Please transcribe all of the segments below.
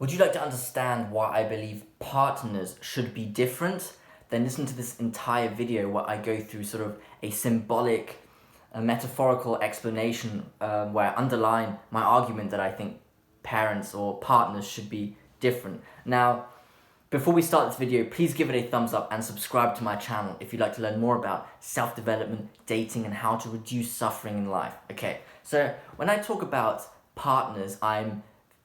Would you like to understand why I believe partners should be different? Then listen to this entire video where I go through sort of a symbolic, a metaphorical explanation where I underline my argument that I think parents or partners should be different. Now, before we start this video, please give it a thumbs up and subscribe to my channel if you'd like to learn more about self-development, dating, and how to reduce suffering in life. Okay, so when I talk about partners, I'm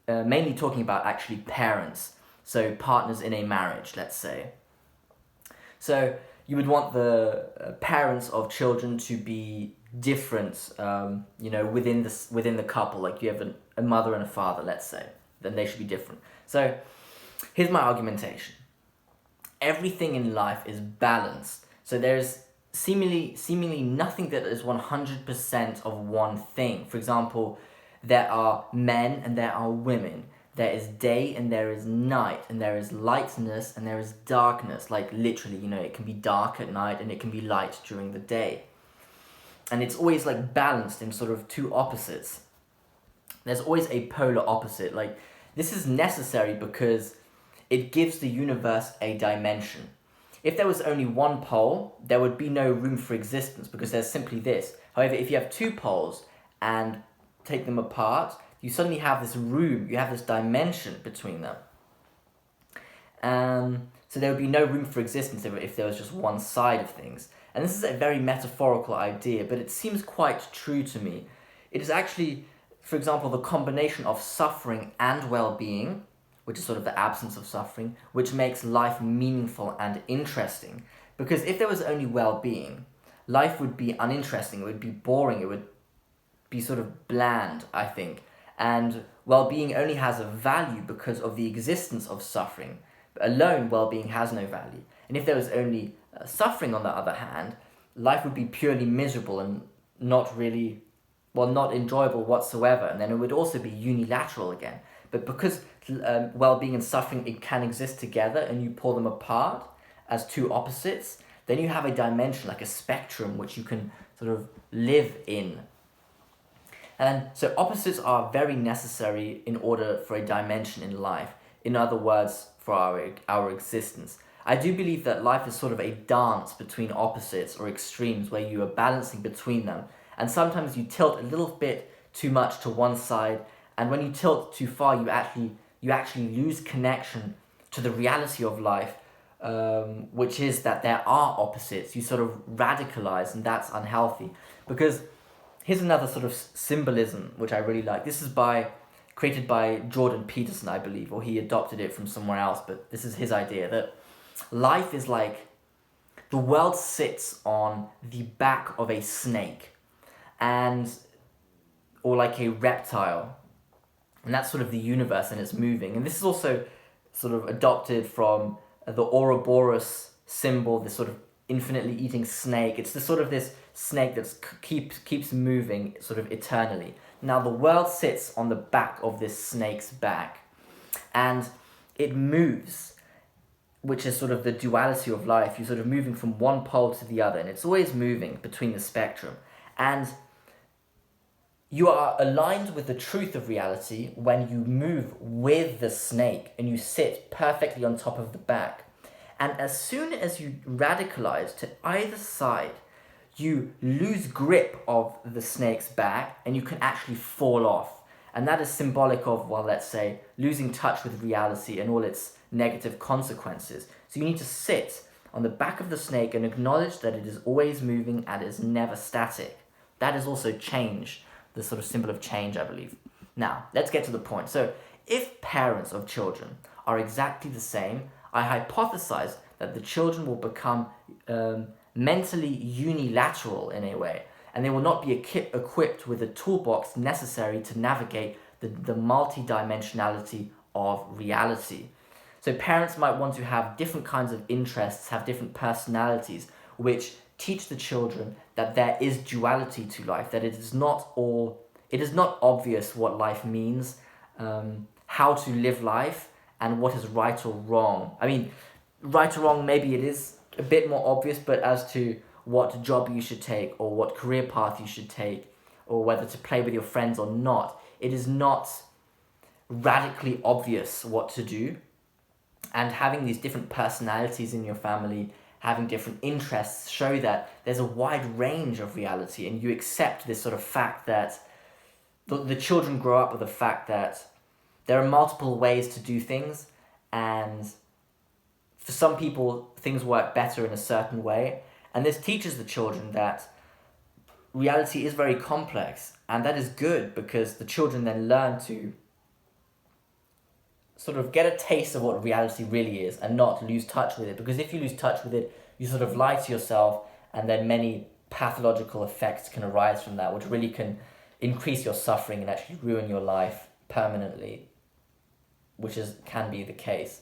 mainly talking about actually parents. So partners in a marriage, let's say. So you would want the parents of children to be different, within the couple. Like you have a mother and a father, let's say. Then they should be different. So here's my argumentation. Everything in life is balanced. So there's seemingly nothing that is 100% of one thing. For example, there are men and there are women. There is day and there is night, and there is lightness and there is darkness. Like literally, it can be dark at night and it can be light during the day. And it's always like balanced in sort of two opposites. There's always a polar opposite. Like this is necessary because it gives the universe a dimension. If there was only one pole, there would be no room for existence because there's simply this. However, if you have two poles and take them apart, you suddenly have this room, you have this dimension between them. So there would be no room for existence if there was just one side of things. And this is a very metaphorical idea, but it seems quite true to me. It is actually, for example, the combination of suffering and well-being, which is sort of the absence of suffering, which makes life meaningful and interesting. Because if there was only well-being, life would be uninteresting, it would be boring, it would be sort of bland, I think. And well-being only has a value because of the existence of suffering. Alone, well-being has no value. And if there was only suffering, on the other hand, life would be purely miserable and not enjoyable whatsoever. And then it would also be unilateral again. But because well-being and suffering, it can exist together and you pull them apart as two opposites, then you have a dimension, like a spectrum, which you can sort of live in. And so opposites are very necessary in order for a dimension in life. In other words, for our existence. I do believe that life is sort of a dance between opposites or extremes where you are balancing between them. And sometimes you tilt a little bit too much to one side, and when you tilt too far, you actually lose connection to the reality of life, which is that there are opposites. You sort of radicalize, and that's unhealthy. Because here's another sort of symbolism which I really like. This is created by Jordan Peterson, I believe, or he adopted it from somewhere else, but this is his idea, that life is like the world sits on the back of a snake, or like a reptile. And that's sort of the universe, and it's moving. And this is also sort of adopted from the Ouroboros symbol, this sort of infinitely eating snake. It's this snake that keeps moving sort of eternally. Now the world sits on the back of this snake's back, and it moves, which is sort of the duality of life. You're sort of moving from one pole to the other, and it's always moving between the spectrum. And you are aligned with the truth of reality when you move with the snake and you sit perfectly on top of the back. And as soon as you radicalize to either side, you lose grip of the snake's back and you can actually fall off. And that is symbolic of, let's say, losing touch with reality and all its negative consequences. So you need to sit on the back of the snake and acknowledge that it is always moving and is never static. That is also change, the sort of symbol of change, I believe. Now, let's get to the point. So if parents of children are exactly the same, I hypothesize that the children will become mentally unilateral in a way, and they will not be equipped with the toolbox necessary to navigate the multidimensionality of reality. So parents might want to have different kinds of interests, have different personalities, which teach the children that there is duality to life, that it is not obvious what life means, how to live life, and what is right or wrong. I mean, right or wrong, maybe it is a bit more obvious, but as to what job you should take or what career path you should take or whether to play with your friends or not, it is not radically obvious what to do, and having these different personalities in your family, having different interests, show that there's a wide range of reality, and you accept this sort of fact that the children grow up with the fact that there are multiple ways to do things, and for some people things work better in a certain way, and this teaches the children that reality is very complex, and that is good because the children then learn to sort of get a taste of what reality really is and not lose touch with it, because if you lose touch with it, you sort of lie to yourself, and then many pathological effects can arise from that, which really can increase your suffering and actually ruin your life permanently, which can be the case.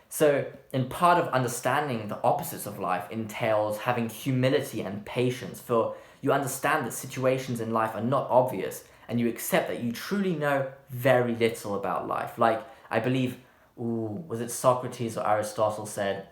So, in part of understanding the opposites of life entails having humility and patience, for you understand that situations in life are not obvious, and you accept that you truly know very little about life. Like, I believe, was it Socrates or Aristotle said,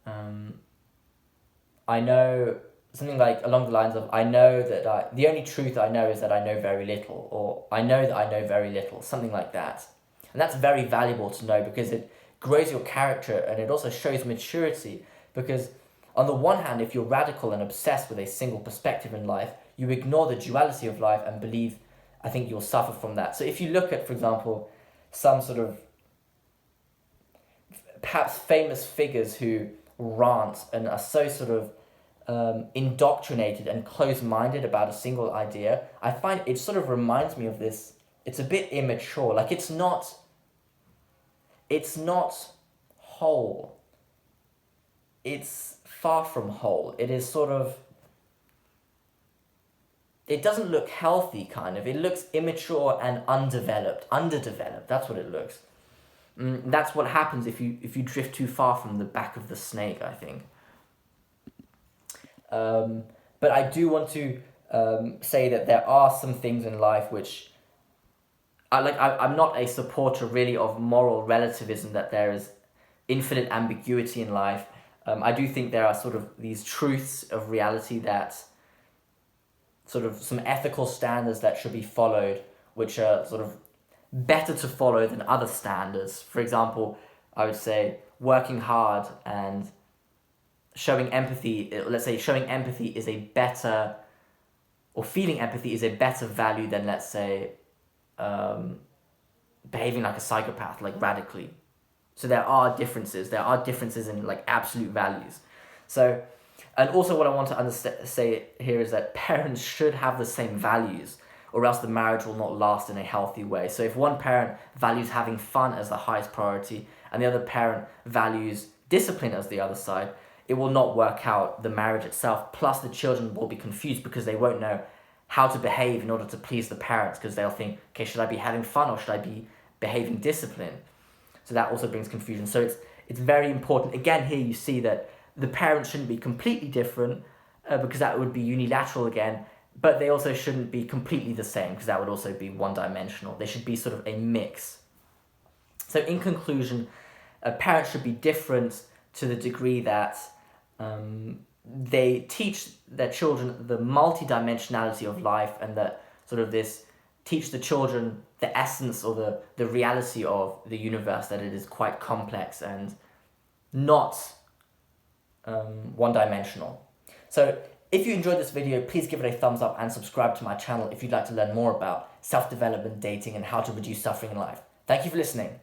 I know, something like along the lines of, the only truth I know is that I know very little, or I know that I know very little, something like that. And that's very valuable to know, because it grows your character, and it also shows maturity, because on the one hand, if you're radical and obsessed with a single perspective in life, you ignore the duality of life and believe, I think you'll suffer from that. So if you look at, for example, some sort of perhaps famous figures who rant and are so sort of indoctrinated and close-minded about a single idea, I find it sort of reminds me of this. It's a bit immature. Like, it's not whole. It's far from whole. It is sort of, it doesn't look healthy, kind of. It looks immature and underdeveloped. That's what it looks. That's what happens if you drift too far from the back of the snake, I think. But I do want to say that there are some things in life which I'm not a supporter really of moral relativism, that there is infinite ambiguity in life. I do think there are sort of these truths of reality, that sort of some ethical standards that should be followed, which are sort of better to follow than other standards. For example, I would say working hard and showing empathy, let's say showing empathy is a better, or feeling empathy is a better value than, let's say, behaving like a psychopath, like radically. So there are differences in like absolute values. So, and also what I want to say here is that parents should have the same values, or else the marriage will not last in a healthy way. So if one parent values having fun as the highest priority, and the other parent values discipline as the other side, it will not work out, the marriage itself. Plus the children will be confused, because they won't know how to behave in order to please the parents, because they'll think, okay, should I be having fun or should I be behaving discipline? So that also brings confusion. So it's very important. Again, here you see that the parents shouldn't be completely different, because that would be unilateral again, but they also shouldn't be completely the same, because that would also be one-dimensional. They should be sort of a mix. So in conclusion, parents should be different to the degree that they teach their children the multidimensionality of life, and that sort of this teach the children the essence or the reality of the universe, that it is quite complex and not one-dimensional. So if you enjoyed this video, please give it a thumbs up and subscribe to my channel if you'd like to learn more about self-development, dating, and how to reduce suffering in life. Thank you for listening.